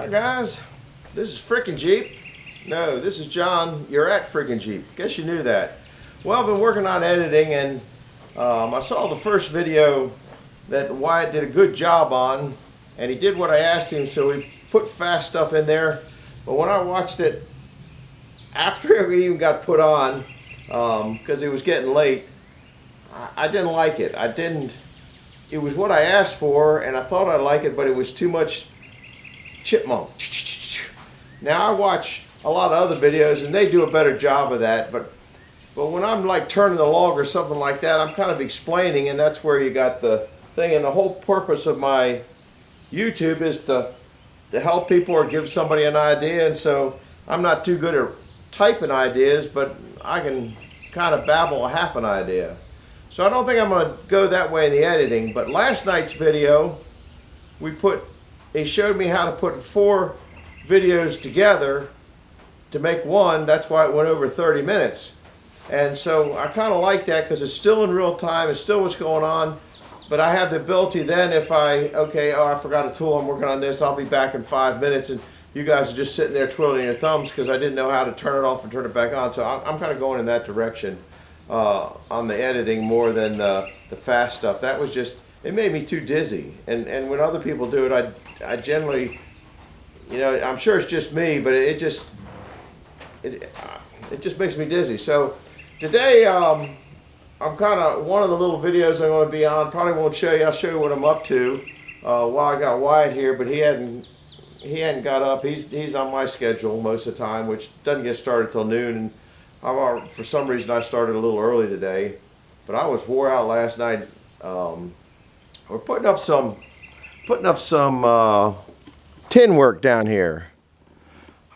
Hi guys, this is Frickin' Jeep. No, this is John. You're at Frickin' Jeep. Guess you knew that. Well, I've been working on editing, and I saw the first video that Wyatt did a good job on, and he did what I asked him, so he put fast stuff in there. But when I watched it after it even got put on, because it was getting late, I didn't like it. It was what I asked for, and I thought I'd like it, but it was too much chipmunk. Now I watch a lot of other videos and they do a better job of that, but when I'm like turning the log or something like that, I'm kind of explaining, and that's where you got the thing. And the whole purpose of my YouTube is to help people or give somebody an idea. And so I'm not too good at typing ideas, but I can kind of babble a half an idea. So I don't think I'm going to go that way in the editing. But last night's video, he showed me how to put 4 videos together to make one. That's why it went over 30 minutes. And so I kind of like that because it's still in real time. It's still what's going on. But I have the ability then, if I forgot a tool, I'm working on this, I'll be back in 5 minutes. And you guys are just sitting there twiddling your thumbs because I didn't know how to turn it off and turn it back on. So I'm kind of going in that direction on the editing more than the fast stuff. That was just, it made me too dizzy. And when other people do it, I generally, you know, I'm sure it's just me, but it just makes me dizzy. So today, I'm kind of, one of the little videos I'm going to be on, probably won't show you, I'll show you what I'm up to while I got Wyatt here, but he hadn't got up. He's on my schedule most of the time, which doesn't get started till noon. And for some reason I started a little early today, but I was wore out last night. We're putting up some tin work down here.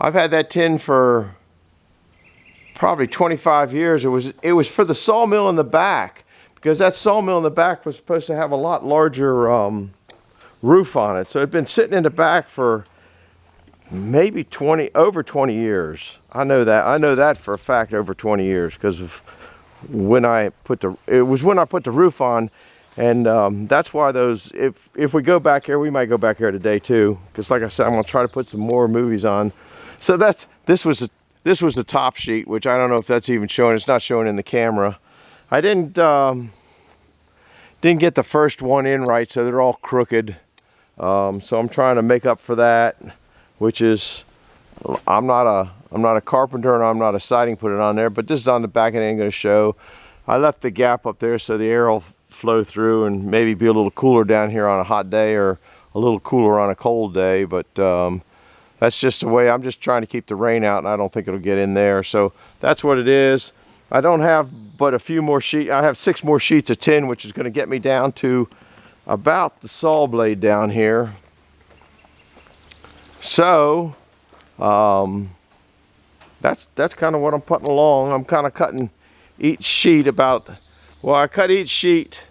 I've had that tin for probably 25 years. It was for the sawmill in the back, because that sawmill in the back was supposed to have a lot larger roof on it. So it'd been sitting in the back for maybe over 20 years. I know that for a fact, over 20 years, because of when I put the roof on. And that's why those, if we go back here, we might go back here today too, because like I said, I'm gonna try to put some more movies on. So this was the top sheet, which I don't know if that's even showing. It's not showing in the camera. I didn't get the first one in right, so they're all crooked. So I'm trying to make up for that, which is, I'm not a carpenter and I'm not a siding put it on there, but this is on the back and it ain't gonna show. I left the gap up there so the air will flow through and maybe be a little cooler down here on a hot day or a little cooler on a cold day, but that's just the way. I'm just trying to keep the rain out, and I don't think it'll get in there. So that's what it is. I don't have but a few more sheets. I have 6 more sheets of tin, which is going to get me down to about the saw blade down here. So that's kind of what I'm putting along. I'm kind of cutting each sheet I cut each sheet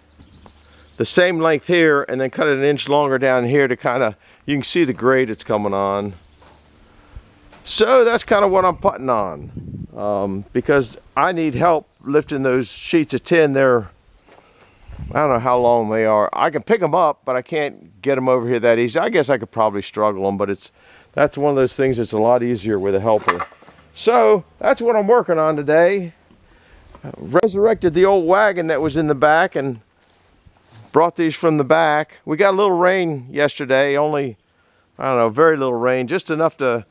the same length here, and then cut it 1 inch longer down here to kind of, you can see the grade it's coming on. So that's kind of what I'm putting on, because I need help lifting those sheets of tin. I don't know how long they are. I can pick them up, but I can't get them over here that easy. I guess I could probably struggle them, but that's one of those things that's a lot easier with a helper. So that's what I'm working on today. Resurrected the old wagon that was in the back and brought these from the back. We got a little rain yesterday, only, I don't know, very little rain, just enough to,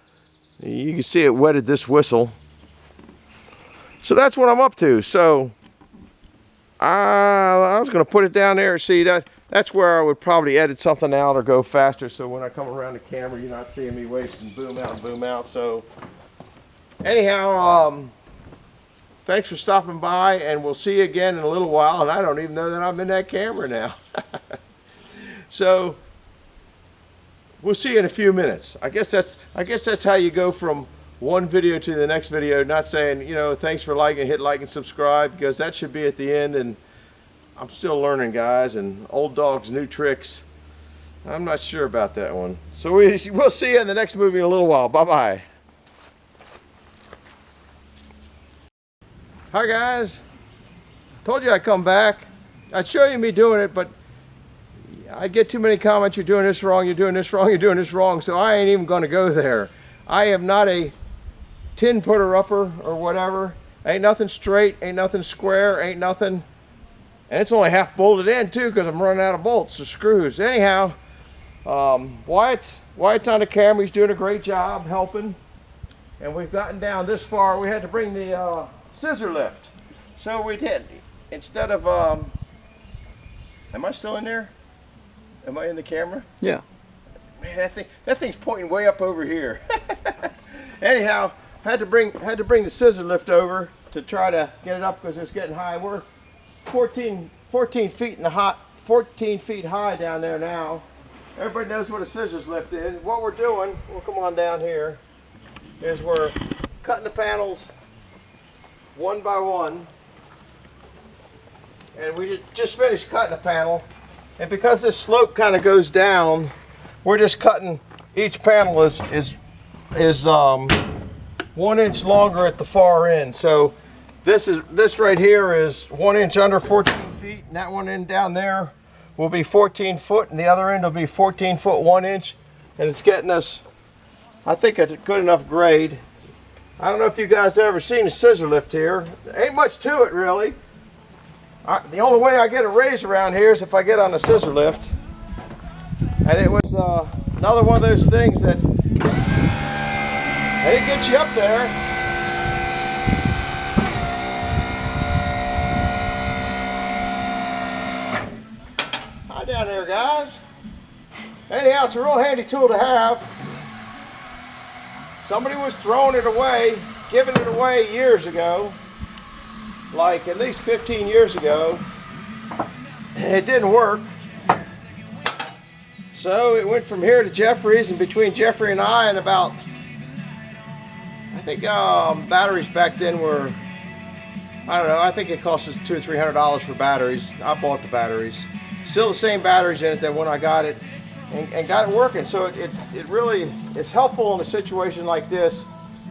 you can see it wetted this whistle. So that's what I'm up to. So I was going to put it down there. See, that's where I would probably edit something out or go faster, so when I come around the camera, you're not seeing me wasting boom out and boom out. So anyhow, thanks for stopping by, and we'll see you again in a little while. And I don't even know that I'm in that camera now. So we'll see you in a few minutes. I guess that's how you go from one video to the next video, not saying, you know, thanks for liking, hit like and subscribe, because that should be at the end. And I'm still learning, guys, and old dogs, new tricks. I'm not sure about that one. So we'll see you in the next movie in a little while. Bye-bye. Hi guys, told you I'd come back. I'd show you me doing it, but I get too many comments, you're doing this wrong, you're doing this wrong, you're doing this wrong, so I ain't even going to go there. I am not a tin putter upper or whatever. Ain't nothing straight, ain't nothing square, ain't nothing. And it's only half bolted in too because I'm running out of bolts or screws. Anyhow, Wyatt's on the camera. He's doing a great job helping. And we've gotten down this far. We had to bring the scissor lift. So we did. Instead of, am I still in there? Am I in the camera? Yeah. Man, that thing's pointing way up over here. Anyhow, had to bring the scissor lift over to try to get it up because it's getting high. We're 14 feet high down there now. Everybody knows what a scissors lift is. What we're doing, we'll come on down here, is we're cutting the panels one by one. And we just finished cutting a panel. And because this slope kind of goes down, we're just cutting, each panel is 1 inch longer at the far end. So this right here is 1 inch under 14 feet, and that one end down there will be 14 foot, and the other end will be 14 foot 1 inch, and it's getting us, I think, a good enough grade. I don't know if you guys have ever seen a scissor lift here. There ain't much to it really. The only way I get a raise around here is if I get on a scissor lift, and it was another one of those things that it gets you up there. Hi down there, guys. Anyhow, it's a real handy tool to have. Somebody was throwing it away, giving it away years ago, like at least 15 years ago. It didn't work. So it went from here to Jeffrey's, and between Jeffrey and I, and about, I think batteries back then were, I don't know, I think it cost us $200 or $300 for batteries. I bought the batteries. Still the same batteries in it that when I got it, and got it working. So it really is helpful in a situation like this,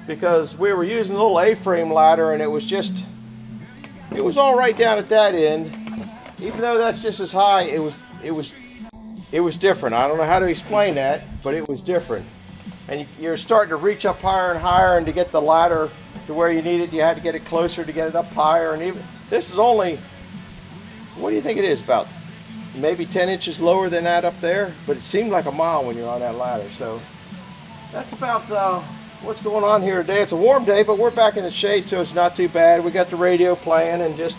because we were using a little A-frame ladder, and it was all right down at that end. Even though that's just as high, it was different. I don't know how to explain that, but it was different. And you're starting to reach up higher and higher, and to get the ladder to where you need it, you had to get it closer to get it up higher. And even this is only, what do you think it is, about maybe 10 inches lower than that up there? But it seemed like a mile when you're on that ladder. So that's about what's going on here today. It's a warm day, but we're back in the shade, so it's not too bad. We got the radio playing and just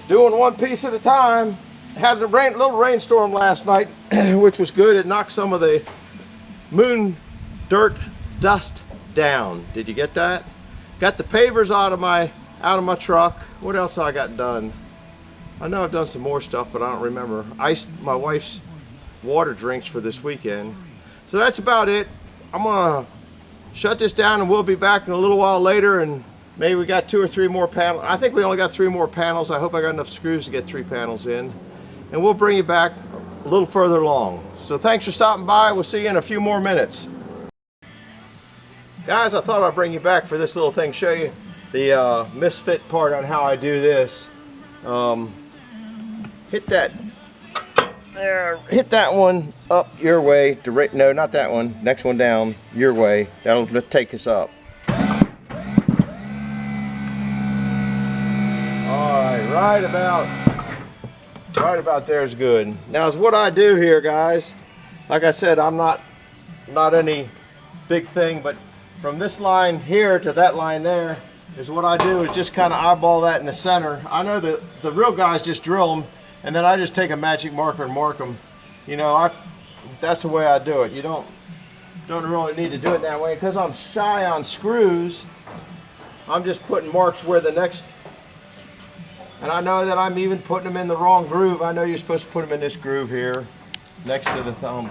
doing one piece at a time. Had a little rainstorm last night, which was good. It knocked some of the moon dirt dust down. Did you get that? Got the pavers out of my truck. What else I got done? I know I've done some more stuff, but I don't remember. Iced my wife's water drinks for this weekend. So that's about it. I'm gonna shut this down, and we'll be back in a little while later, and maybe we got 2 or 3 more panels. I think we only got 3 more panels. I hope I got enough screws to get 3 panels in. And we'll bring you back a little further along. So thanks for stopping by. We'll see you in a few more minutes. Guys, I thought I'd bring you back for this little thing, show you the misfit part on how I do this. Hit that there, hit that one up your way, no, not that one, next one down your way. That'll take us up. Alright, right about there is good. Now is what I do here, guys. Like I said, I'm not any big thing, but from this line here to that line there is what I do, is just kind of eyeball that in the center. I know that the real guys just drill them, and then I just take a magic marker and mark them. You know, that's the way I do it. You don't really need to do it that way, because I'm shy on screws. I'm just putting marks where the next, and I know that I'm even putting them in the wrong groove. I know you're supposed to put them in this groove here next to the thumb,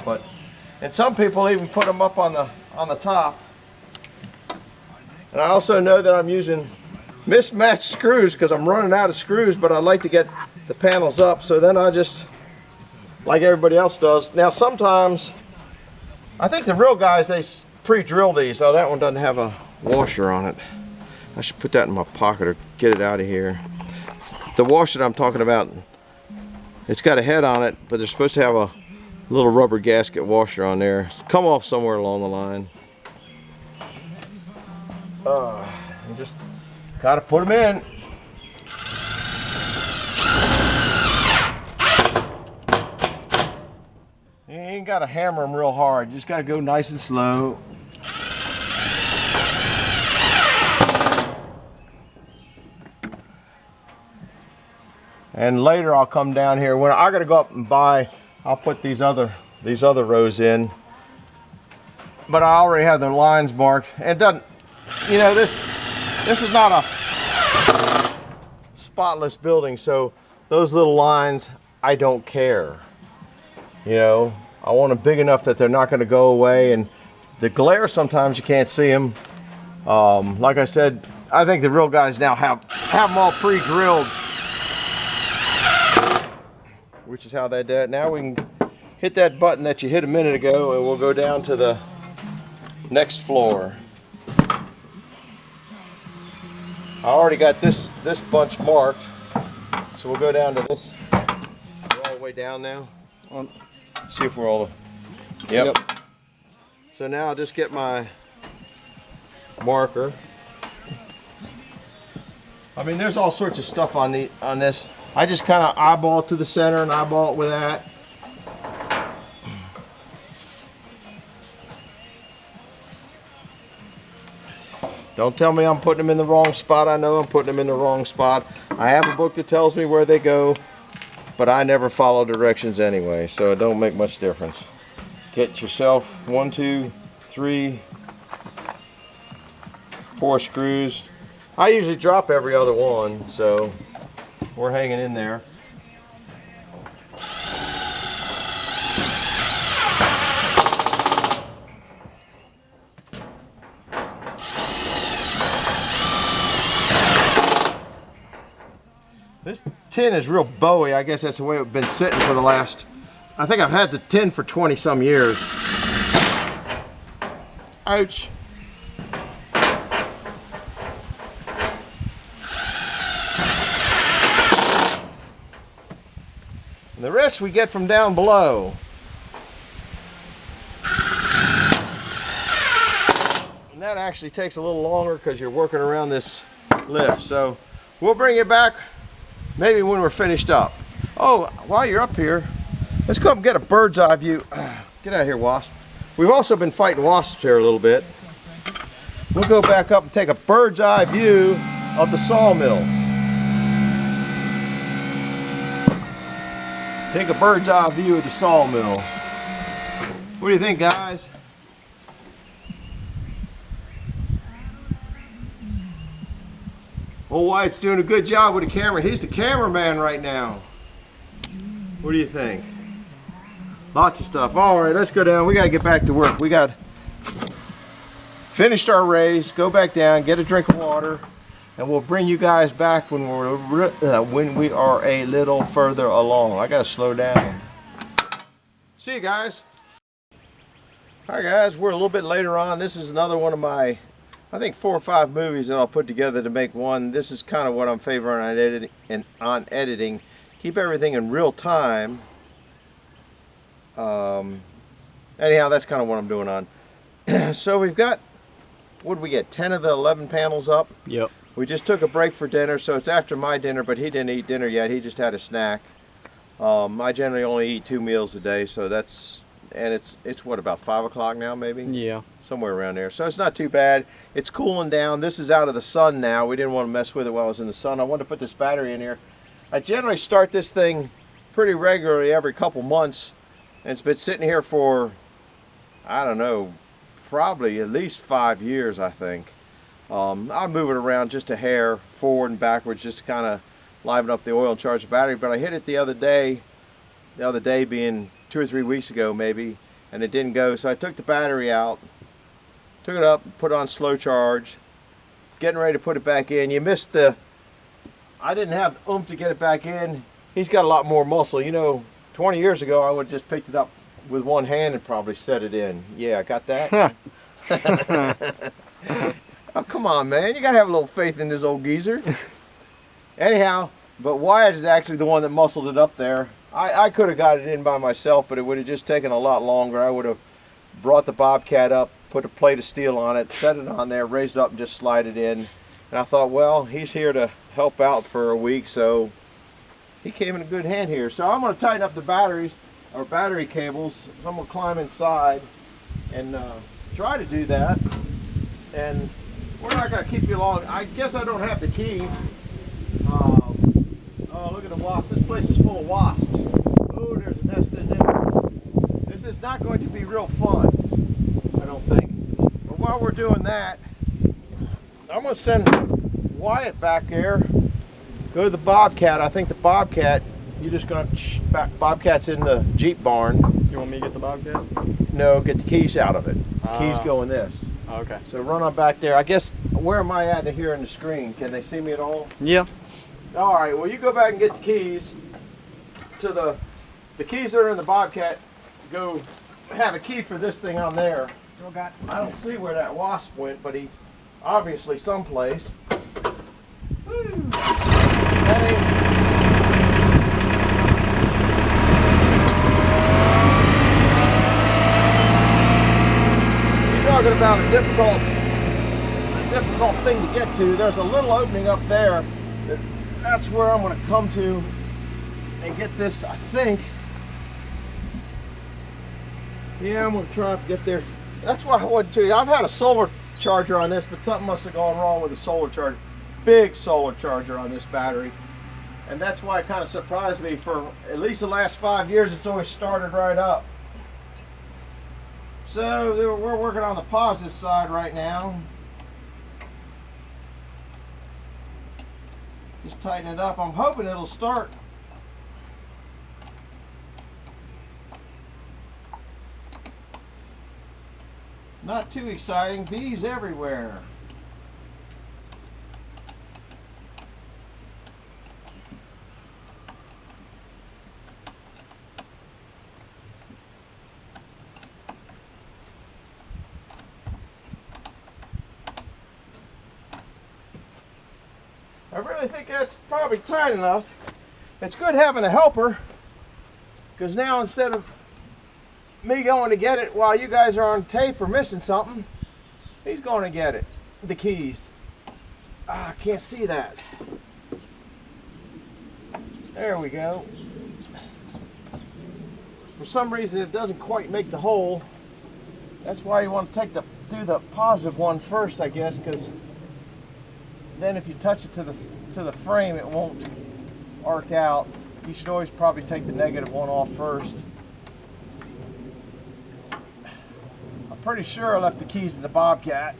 and some people even put them up on the top. And I also know that I'm using mismatched screws because I'm running out of screws, but I like to get the panels up, so then I just, like everybody else does. Now sometimes, I think the real guys, they pre-drill these. Oh, that one doesn't have a washer on it. I should put that in my pocket or get it out of here. The washer that I'm talking about, it's got a head on it, but they're supposed to have little rubber gasket washer on there. Come off somewhere along the line. You just gotta put them in. You ain't gotta hammer them real hard. You just gotta go nice and slow. And later I'll come down here. When I gotta go up and buy, I'll put these other rows in. But I already have the lines marked. And it doesn't, you know, this is not a spotless building, so those little lines, I don't care. You know, I want them big enough that they're not gonna go away, and the glare, sometimes you can't see them. Like I said, I think the real guys now have them all pre-drilled, which is how they do it. Now we can hit that button that you hit a minute ago, and we'll go down to the next floor. I already got this bunch marked, so we'll go down to this. We're all the way down now. See if we're all. Yep. So now I'll just get my marker. I mean, there's all sorts of stuff on this. I just kind of eyeball it to the center and eyeball it with that. Don't tell me I'm putting them in the wrong spot. I know I'm putting them in the wrong spot. I have a book that tells me where they go, but I never follow directions anyway, so it don't make much difference. Get yourself 1, 2, 3, 4 screws. I usually drop every other one, so we're hanging in there. This tin is real bowy. I guess that's the way it's been sitting for the last, I think I've had the tin for 20 some years. Ouch. And the rest we get from down below. And that actually takes a little longer because you're working around this lift. So we'll bring it back maybe when we're finished up. Oh, while you're up here, let's go up and get a bird's eye view. Get out of here, wasp. We've also been fighting wasps here a little bit. We'll go back up and take a bird's eye view of the sawmill. Take a bird's eye view of the sawmill. What do you think, guys? Old Wyatt's doing a good job with the camera. He's the cameraman right now. What do you think? Lots of stuff. All right, let's go down. We got to get back to work. We got finished our raise. Go back down, get a drink of water, and we'll bring you guys back when we are a little further along. I got to slow down. See you guys. Hi guys, we're a little bit later on. This is another one of my, I think 4 or 5 movies that I'll put together to make one. This is kind of what I'm favoring on editing. Keep everything in real time. Anyhow, that's kind of what I'm doing on. So we've got, what did we get, 10 of the 11 panels up? Yep. We just took a break for dinner, so it's after my dinner, but he didn't eat dinner yet. He just had a snack. I generally only eat 2 meals a day, so that's, and it's what, about 5 o'clock now maybe? Yeah. Somewhere around there. So it's not too bad. It's cooling down. This is out of the sun now. We didn't want to mess with it while it was in the sun. I wanted to put this battery in here. I generally start this thing pretty regularly every couple months, and it's been sitting here for, I don't know, probably at least 5 years, I think. I'll move it around just a hair forward and backwards just to kind of liven up the oil and charge the battery, but I hit it the other day being 2 or 3 weeks ago maybe, and it didn't go, so I took the battery out, took it up, put it on slow charge, getting ready to put it back in. You missed the, I didn't have the oomph to get it back in. He's got a lot more muscle. You know, 20 years ago I would have just picked it up with one hand and probably set it in. Yeah, got that? Oh, come on, man. You got to have a little faith in this old geezer. Anyhow, but Wyatt is actually the one that muscled it up there. I could have got it in by myself, but it would have just taken a lot longer. I would have brought the Bobcat up, put a plate of steel on it, set it on there, raised it up and just slide it in. And I thought, well, he's here to help out for a week, so he came in a good hand here. So I'm going to tighten up the batteries, or battery cables. So I'm going to climb inside and try to do that. And we're not going to keep you long. I guess I don't have the key. Oh, look at the wasps. This place is full of wasps. Oh, there's a nest in there. This is not going to be real fun, I don't think. But while we're doing that, I'm going to send Wyatt back there. Go to the Bobcat. I think the Bobcat, you're just going to, Bobcat's in the Jeep barn. You want me to get the Bobcat? No, get the keys out of it. The keys go in this. Okay. So run on back there. I guess, where am I at here in the screen? Can they see me at all? Yeah. All right, well, you go back and get the keys to the keys that are in the Bobcat. Go have a key for this thing on there. I don't see where that wasp went, but he's obviously someplace. Woo. That ain't... You're talking about a difficult thing to get to. There's a little opening up there. That's where I'm going to come to and get this, I think. Yeah, I'm going to try to get there. That's why I wanted to. I've had a solar charger on this, but something must have gone wrong with the solar charger. Big solar charger on this battery. And that's why it kind of surprised me. For at least the last 5 years, it's always started right up. So we're working on the positive side right now. Just tighten it up. I'm hoping it'll start. Not too exciting. Bees everywhere. I really think that's probably tight enough. It's good having a helper, because now instead of me going to get it while you guys are on tape or missing something, he's going to get it. The keys. I can't see that. There we go. For some reason it doesn't quite make the hole. That's why you want to do the positive one first, I guess, because then if you touch it to the frame, it won't arc out. You should always probably take the negative one off first. I'm pretty sure I left the keys in the Bobcat.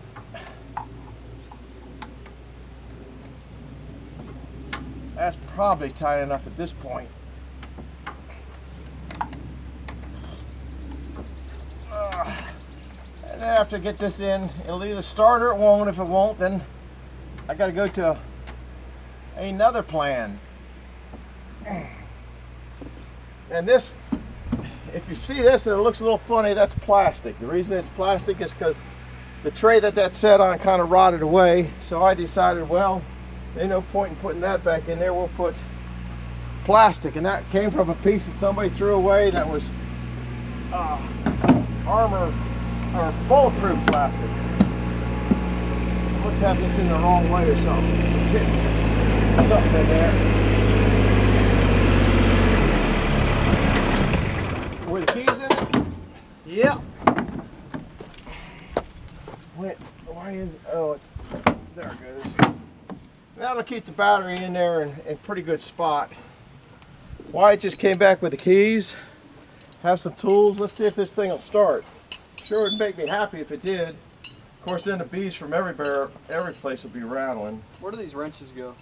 That's probably tight enough at this point. And then after I get this in, it'll either start or it won't. If it won't, then I got to go to another plan. And this, if you see this and it looks a little funny, that's plastic. The reason it's plastic is because the tray that set on kind of rotted away. So I decided, well, ain't no point in putting that back in there. We'll put plastic, and that came from a piece that somebody threw away that was armor or bulletproof plastic. Must have this in the wrong way or something. It's hitting something in there. Were the keys in it? Yep. Wait, why is it? Oh, it's there. It goes. That'll keep the battery in there in pretty good spot. Wyatt just came back with the keys. Have some tools. Let's see if this thing will start. Sure, it'd make me happy if it did. Of course, then the bees from every place will be rattling. Where do these wrenches go?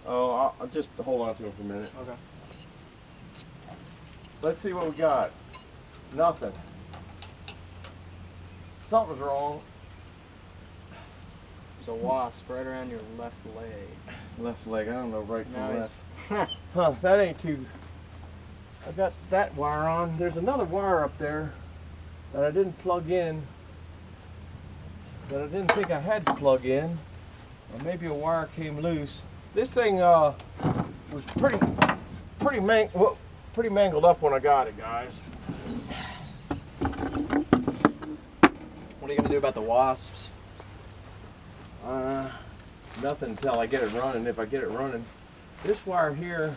Oh, I'll just hold on to them for a minute. Okay. Let's see what we got. Nothing. Something's wrong. There's a wasp right around your left leg. Left leg, I don't know, right from Nice. left. Huh, that ain't too... I got that wire on. There's another wire up there that I didn't plug in, that I didn't think I had to plug in. Or maybe a wire came loose. This thing was pretty pretty mangled up when I got it, guys. What are you gonna do about the wasps? Nothing until I get it running. If I get it running, this wire here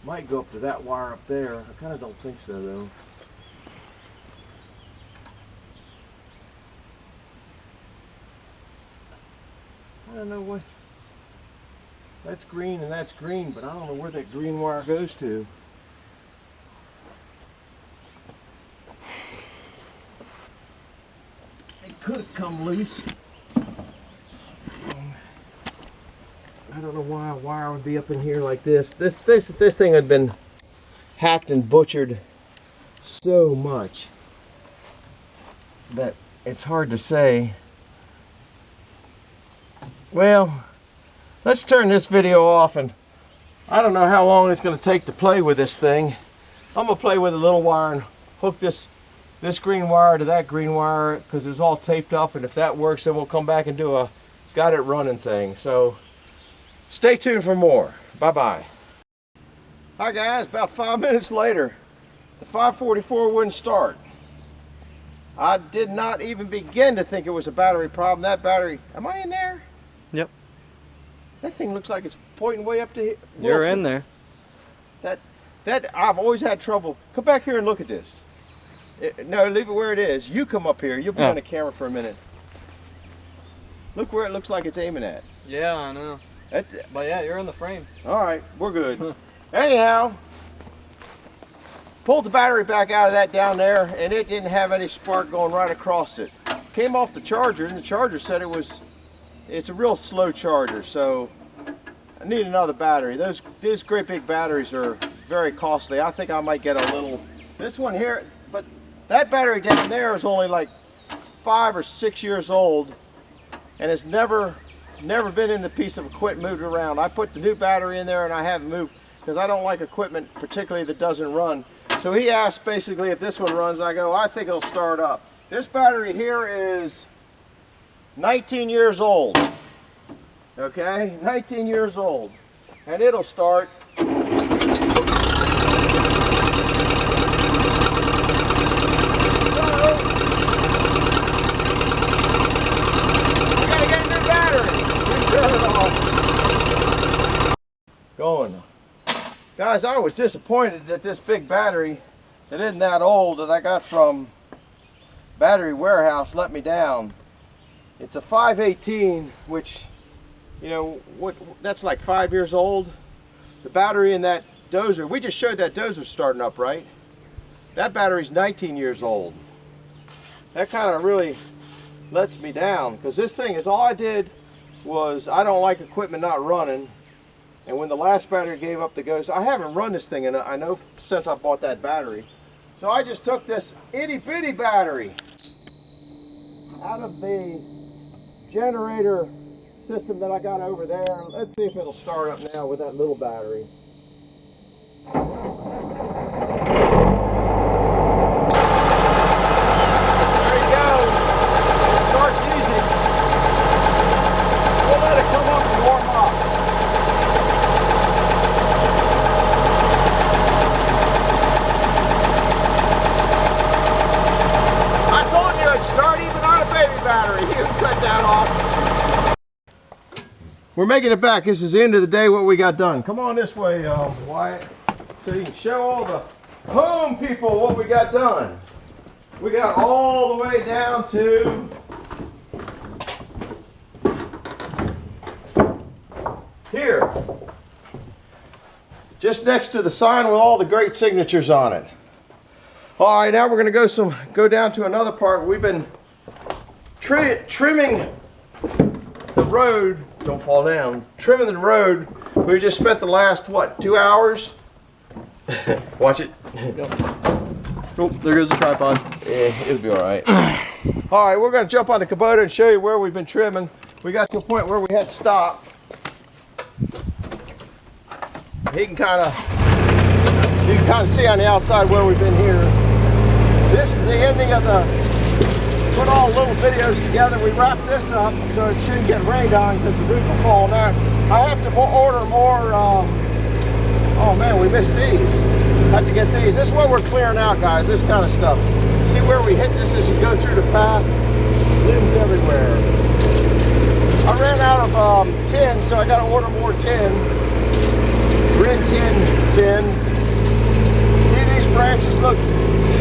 might go up to that wire up there. I kind of don't think so, though. I don't know what. That's green and that's green, but I don't know where that green wire goes to. It could have come loose. I don't know why a wire would be up in here like this. This thing had been hacked and butchered so much that it's hard to say. Well, let's turn this video off, and I don't know how long it's going to take to play with this thing. I'm going to play with a little wire and hook this green wire to that green wire because it was all taped up, and if that works then we'll come back and do a got it running thing. So stay tuned for more. Bye-bye. Hi guys, about 5 minutes later, the 544 wouldn't start. I did not even begin to think it was a battery problem. That battery, am I in there? Yep. That thing looks like it's pointing way up to here. You're in there. That I've always had trouble. Come back here and look at this. No, leave it where it is. You come up here. You'll be on the camera for a minute. Look where it looks like it's aiming at. Yeah, I know. That's it. But yeah, you're in the frame. All right, we're good. Anyhow, pulled the battery back out of that down there, and it didn't have any spark going right across it. Came off the charger, and the charger said it's a real slow charger, so I need another battery. These great big batteries are very costly. I think I might get a little, this one here, but that battery down there is only like 5 or 6 years old, and it's never been in the piece of equipment moved around. I put the new battery in there and I haven't moved because I don't like equipment particularly that doesn't run. So he asked basically if this one runs, and I go, I think it'll start up. This battery here is 19 years old. Okay, 19 years old. And it'll start. Going. Guys, I was disappointed that this big battery that isn't that old that I got from Battery Warehouse let me down. It's a 518, which, you know, that's like 5 years old. The battery in that Dozer, we just showed that Dozer starting up, right? That battery's 19 years old. That kind of really lets me down because this thing is all I did was I don't like equipment not running. And when the last battery gave up the ghost, I haven't run this thing, and I know since I bought that battery. So I just took this itty bitty battery out of the generator system that I got over there. Let's see if it'll start up now with that little battery. There you go. It starts easy. We'll let it come up and warm up. Start even on a baby battery. You can cut that off. We're making it back. This is the end of the day what we got done. Come on this way, Wyatt, so you can show all the home people what we got done. We got all the way down to here. Just next to the sign with all the great signatures on it. All right, now we're going to go down to another part. We've been trimming the road. Don't fall down. Trimming the road. We just spent the last, what, 2 hours? Watch it. Oh, there goes the tripod. Yeah, it'll be all right. All right, we're going to jump on the Kubota and show you where we've been trimming. We got to a point where we had to stop. You can kind of see on the outside where we've been here. This is the ending of put all little videos together. We wrapped this up so it shouldn't get rained on because the roof will fall down. I have to order more Oh man, we missed these. Have to get these. This is what we're clearing out, guys, this kind of stuff. See where we hit this as you go through the path? Limbs everywhere. I ran out of tin, so I got to order more tin. Red tin. See these branches? Look,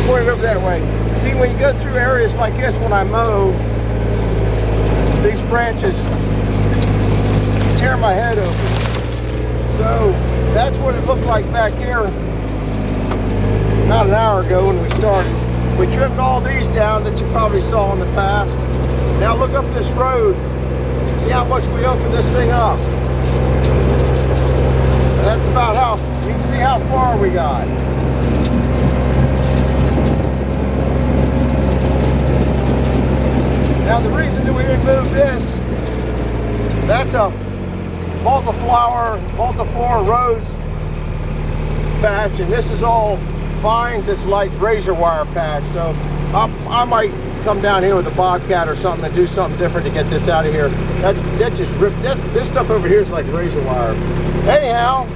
point it over that way. See, when you go through areas like this, when I mow, these branches tear my head open. So that's what it looked like back here about an hour ago when we started. We trimmed all these down that you probably saw in the past. Now look up this road. See how much we opened this thing up. And that's about how, you can see how far we got. Now the reason that we didn't move this, that's a multiflora rose patch, and this is all vines. It's like razor wire patch. So I might come down here with a bobcat or something and do something different to get this out of here. That just ripped. This stuff over here is like razor wire. Anyhow,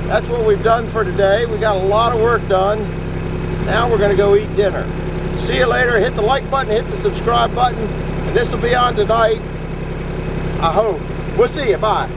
that's what we've done for today. We got a lot of work done. Now we're going to go eat dinner. See you later. Hit the like button, hit the subscribe button, and this will be on tonight, I hope. We'll see you. Bye.